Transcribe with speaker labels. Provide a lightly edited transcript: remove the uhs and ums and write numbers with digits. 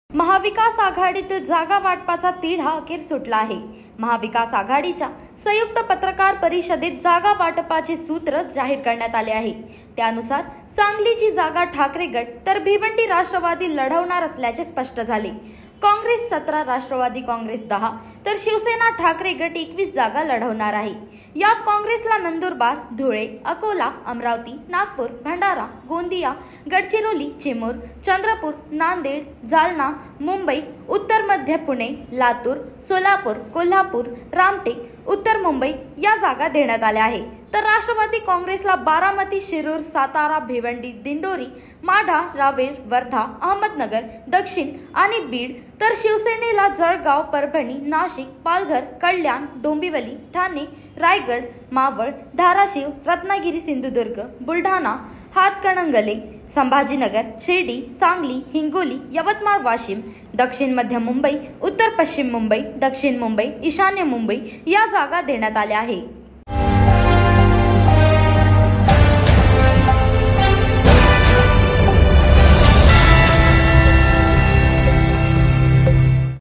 Speaker 1: महाविकास आघाडीतील जागा वाटपाचा तिढा अखेर सुटला आहे। महाविकास आघाडीच्या संयुक्त पत्रकार परिषदेत जागा वाटपाचे सूत्र जाहीर करण्यात आले आहे। त्यानुसार सांगलीची जागा ठाकरे गट तर भिवंडी राष्ट्रवादी लढवणार असल्याचे स्पष्ट झाले। काँग्रेस 17, राष्ट्रवादी काँग्रेस 10 तर शिवसेना ठाकरे गट 21 जागा लढवणार आहे। यात काँग्रेसला नंदुरबार, धुळे, अकोला, अमरावती, नागपूर, भंडारा, गोंदिया, गडचिरोली, चिमूर, चंद्रपूर, नांदेड, जालना, मुंबई, उत्तर मध्य पुणे, लातूर, सोलापूर, कोल्हापूर, रामटेक, उत्तर मुंबई या जागा देण्यात आल्या आहेत। तर राष्ट्रवादी काँग्रेसला बारामती, शिरूर, सातारा, भिवंडी, दिंडोरी, माढा, रावेर, वर्धा, अहमदनगर, दक्षिण आणि बीड तर शिवसेनेला जळगाव, परभणी, नाशिक, पालघर, कल्याण, डोंबिवली, ठाणे, रायगड, मावळ, धाराशिव, रत्नागिरी, सिंधुदुर्ग, बुलढाणा, हातकणंगले, संभाजीनगर, शिर्डी, सांगली, हिंगोली, यवतमाळ, वाशिम, दक्षिण मध्य मुंबई, उत्तर पश्चिम मुंबई, दक्षिण मुंबई, ईशान्य मुंबई या जागा देण्यात आल्या आहेत।